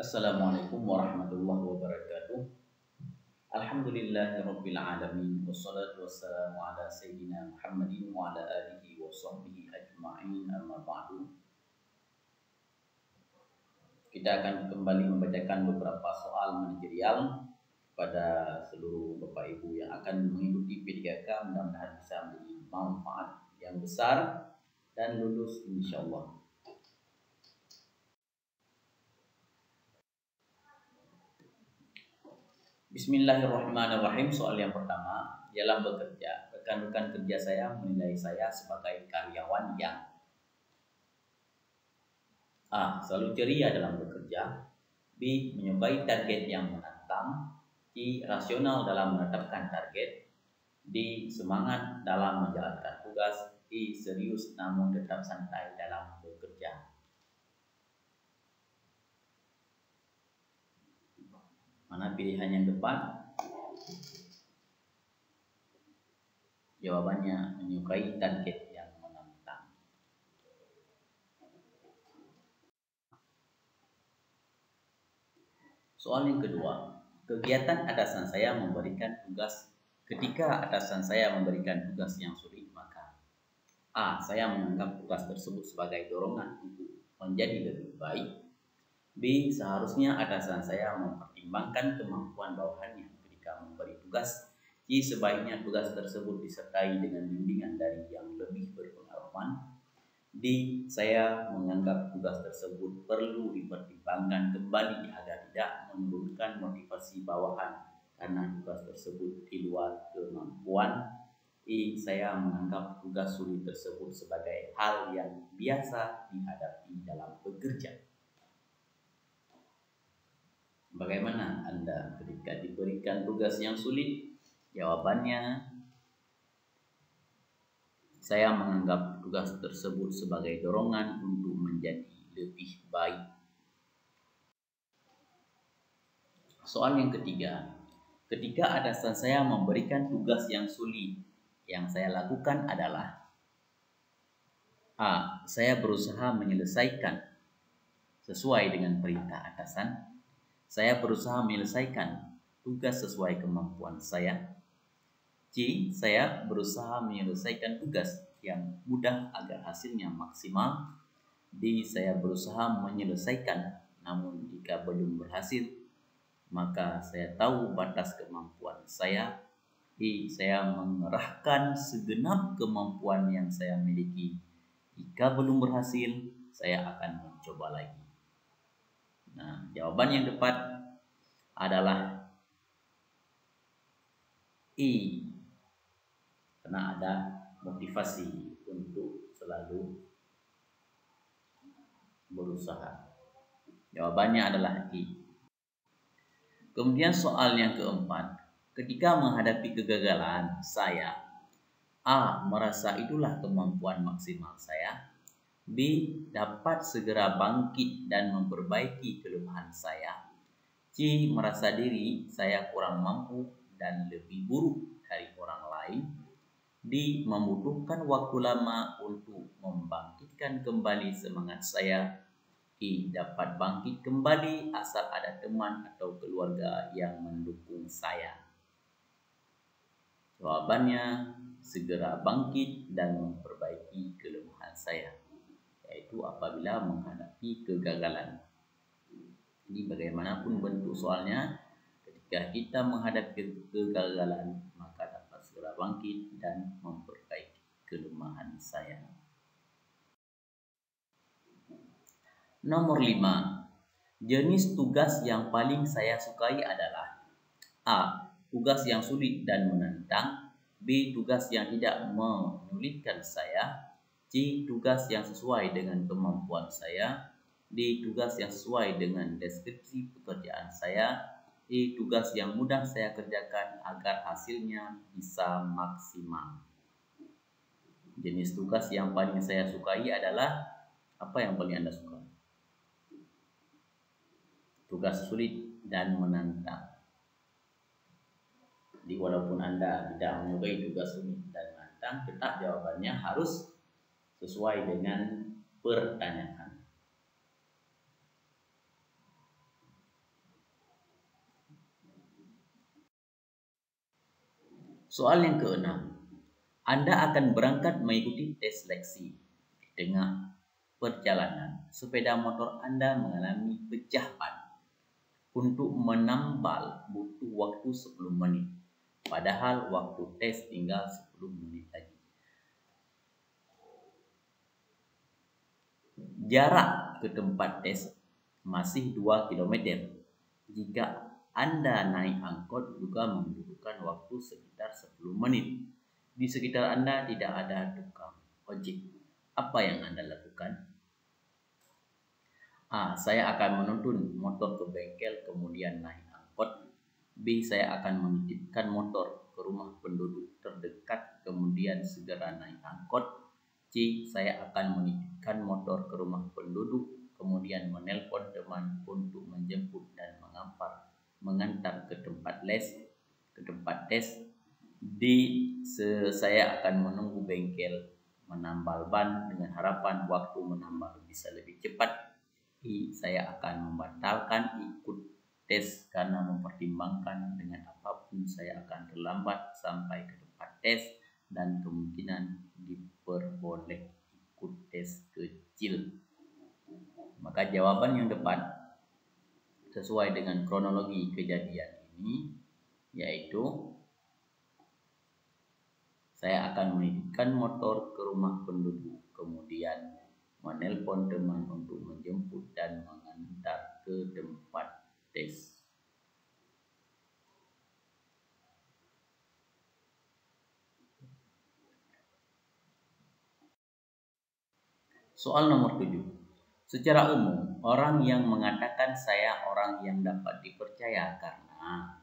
Assalamualaikum warahmatullahi wabarakatuh. Alhamdulillahirabbil alamin wassalatu wassalamu ala sayyidina Muhammadin wa ala alihi wa sahbihi ajma'in amma ba'du. Kita akan kembali membacakan beberapa soal manajerial pada seluruh Bapak Ibu yang akan mengikuti P3K. Mudah-mudahan bisa menjadi manfaat yang besar dan lulus insyaallah. Bismillahirrahmanirrahim. Soal yang pertama, dalam bekerja, rekan-rekan kerja saya menilai saya sebagai karyawan yang A. Selalu ceria dalam bekerja, B. Menyukai target yang menantang, C. Rasional dalam menetapkan target, D. Semangat dalam menjalankan tugas, E. Serius namun tetap santai dalam bekerja. Mana pilihan yang tepat? Jawabannya menyukai target yang menantang. Soal yang kedua, kegiatan atasan saya memberikan tugas. Ketika atasan saya memberikan tugas yang sulit, maka A. Saya menganggap tugas tersebut sebagai dorongan untuk menjadi lebih baik. B. Seharusnya atasan saya mempertimbangkan kemampuan bawahannya ketika memberi tugas. C. Sebaiknya tugas tersebut disertai dengan bimbingan dari yang lebih berpengalaman. D. Saya menganggap tugas tersebut perlu dipertimbangkan kembali agar tidak menurunkan motivasi bawahan karena tugas tersebut di luar kemampuan. E. Saya menganggap tugas sulit tersebut sebagai hal yang biasa dihadapi dalam bekerja. Bagaimana Anda ketika diberikan tugas yang sulit? Jawabannya, saya menganggap tugas tersebut sebagai dorongan untuk menjadi lebih baik. Soal yang ketiga, ketika atasan saya memberikan tugas yang sulit, yang saya lakukan adalah A. Saya berusaha menyelesaikan sesuai dengan perintah atasan. Saya berusaha menyelesaikan tugas sesuai kemampuan saya. C. Saya berusaha menyelesaikan tugas yang mudah agar hasilnya maksimal. D. Saya berusaha menyelesaikan, namun jika belum berhasil, maka saya tahu batas kemampuan saya. E. Saya mengerahkan segenap kemampuan yang saya miliki. Jika belum berhasil, saya akan mencoba lagi. Nah, jawaban yang tepat adalah I, karena ada motivasi untuk selalu berusaha. Jawabannya adalah I. Kemudian soal yang keempat, ketika menghadapi kegagalan, saya A. Merasa itulah kemampuan maksimal saya. B. Dapat segera bangkit dan memperbaiki kelemahan saya. C. Merasa diri saya kurang mampu dan lebih buruk dari orang lain. D. Membutuhkan waktu lama untuk membangkitkan kembali semangat saya. E. Dapat bangkit kembali asal ada teman atau keluarga yang mendukung saya. Jawabannya, segera bangkit dan memperbaiki kelemahan saya, yaitu apabila menghadapi kegagalan. Jadi bagaimanapun bentuk soalnya, ketika kita menghadapi kegagalan, maka dapat segera bangkit dan memperbaiki kelemahan saya. Nomor 5. Jenis tugas yang paling saya sukai adalah A. Tugas yang sulit dan menantang. B. Tugas yang tidak menyulitkan saya. C. Tugas yang sesuai dengan kemampuan saya. D. Tugas yang sesuai dengan deskripsi pekerjaan saya. E. Tugas yang mudah saya kerjakan agar hasilnya bisa maksimal. Jenis tugas yang paling saya sukai adalah apa yang paling Anda suka? Tugas sulit dan menantang. Jadi walaupun Anda tidak menyukai tugas sulit dan menantang, tetap jawabannya harus sesuai dengan pertanyaan. Soal yang keenam, Anda akan berangkat mengikuti tes seleksi. Di tengah perjalanan, sepeda motor Anda mengalami pecah ban. Untuk menambal butuh waktu 10 menit. Padahal waktu tes tinggal 10 menit lagi. Jarak ke tempat tes masih 2 km. Jika Anda naik angkot juga membutuhkan waktu sekitar 10 menit. Di sekitar Anda tidak ada tukang ojek. Apa yang Anda lakukan? A. Saya akan menuntun motor ke bengkel kemudian naik angkot. B. Saya akan menitipkan motor ke rumah penduduk terdekat kemudian segera naik angkot. C. Saya akan menitipkan motor ke rumah penduduk kemudian menelpon teman untuk menjemput dan mengantar ke tempat tes. D. Saya akan menunggu bengkel menambal ban dengan harapan waktu menambal bisa lebih cepat. Saya akan membatalkan ikut tes karena mempertimbangkan dengan apapun saya akan terlambat sampai ke tempat tes dan kemungkinan diperboleh ikut tes kecil. Maka jawaban yang tepat sesuai dengan kronologi kejadian ini yaitu saya akan menitipkan motor ke rumah penduduk kemudian menelpon teman untuk menjemput dan mengantar ke tempat tes. Soal nomor 7. Secara umum, orang yang mengatakan saya orang yang dapat dipercaya karena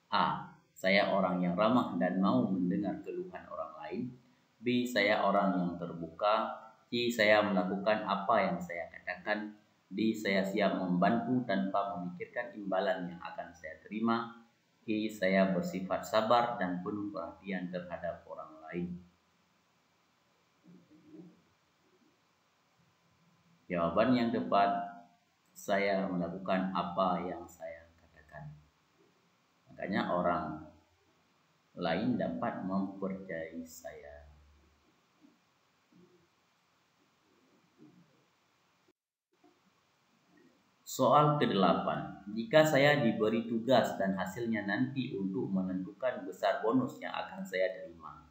A. Saya orang yang ramah dan mau mendengar keluhan orang lain. B. Saya orang yang terbuka. C. Saya melakukan apa yang saya katakan. D. Saya siap membantu tanpa memikirkan imbalan yang akan saya terima. E. Saya bersifat sabar dan penuh perhatian terhadap orang lain. Jawaban yang tepat, saya melakukan apa yang saya katakan. Makanya orang lain dapat mempercayai saya. Soal ke-8. Jika saya diberi tugas dan hasilnya nanti untuk menentukan besar bonus yang akan saya terima,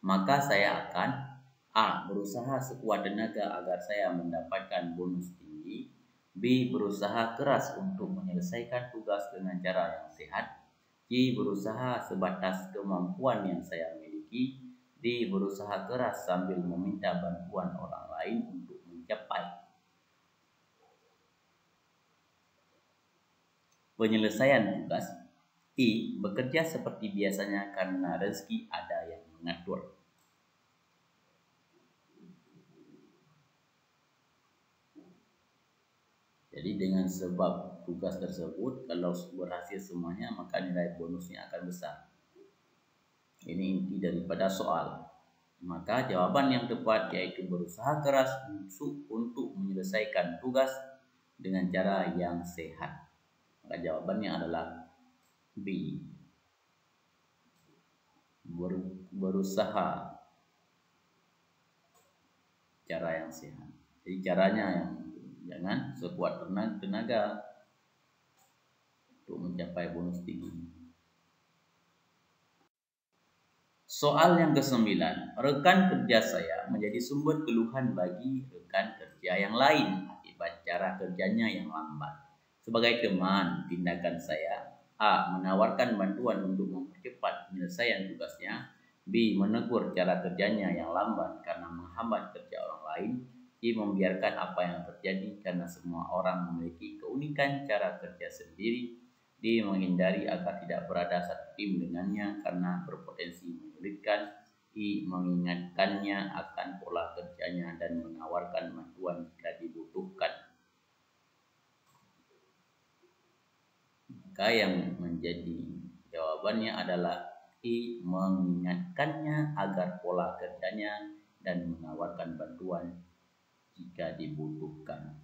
maka saya akan A. Berusaha sekuat tenaga agar saya mendapatkan bonus tinggi. B. Berusaha keras untuk menyelesaikan tugas dengan cara yang sehat. C. Berusaha sebatas kemampuan yang saya miliki. D. Berusaha keras sambil meminta bantuan orang lain untuk mencapai penyelesaian tugas. E. Bekerja seperti biasanya karena rezeki ada yang mengatur. Jadi dengan sebab tugas tersebut kalau berhasil semuanya maka nilai bonusnya akan besar. Ini inti daripada soal. Maka jawaban yang tepat yaitu berusaha keras untuk menyelesaikan tugas dengan cara yang sehat. Maka jawabannya adalah B. Berusaha cara yang sehat. Jadi caranya yang jangan sekuat tenaga untuk mencapai bonus tinggi. Soal yang ke-9. Rekan kerja saya menjadi sumber keluhan bagi rekan kerja yang lain akibat cara kerjanya yang lambat. Sebagai teman, tindakan saya A. Menawarkan bantuan untuk mempercepat penyelesaian tugasnya. B. Menegur cara kerjanya yang lambat karena menghambat kerja orang lain. C. Membiarkan apa yang terjadi karena semua orang memiliki keunikan cara kerja sendiri. D. Menghindari agar tidak berada satu tim dengannya karena berpotensi menyulitkan. I. Mengingatkannya akan pola kerjanya dan menawarkan bantuan jika dibutuhkan. Maka yang menjadi jawabannya adalah I. Mengingatkannya agar pola kerjanya dan menawarkan bantuan jika dibutuhkan.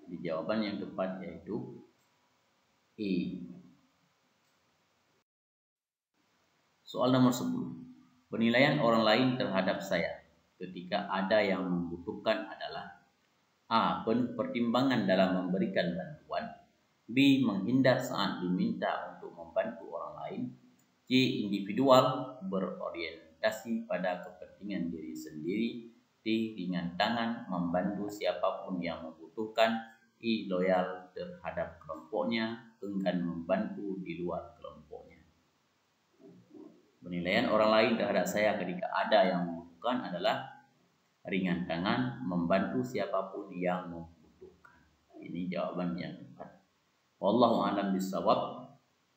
Jadi jawaban yang tepat yaitu I. Soal nomor 10. Penilaian orang lain terhadap saya ketika ada yang membutuhkan adalah: A. Penuh pertimbangan dalam memberikan bantuan. B. Menghindar saat diminta untuk membantu orang lain. C. Individual, berorientasi pada kepentingan diri sendiri. D. Ringan tangan, membantu siapapun yang membutuhkan. I. Loyal terhadap kelompoknya, enggan membantu di luar kelompoknya. Penilaian orang lain terhadap saya ketika ada yang membutuhkan adalah: ringan tangan, membantu siapapun yang membutuhkan. Ini jawaban yang tepat. Wallahu a'lam bishawab.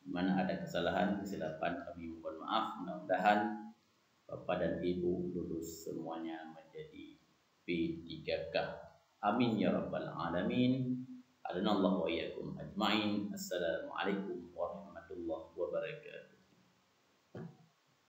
Mana ada kesalahan, kesilapan kami mohon maaf. Mudah-mudahan Bapak dan Ibu lulus semuanya menjadi P3K. Amin ya rabbal alamin. Adanallahu wa iyyakum ajmain. Assalamualaikum warahmatullahi wabarakatuh.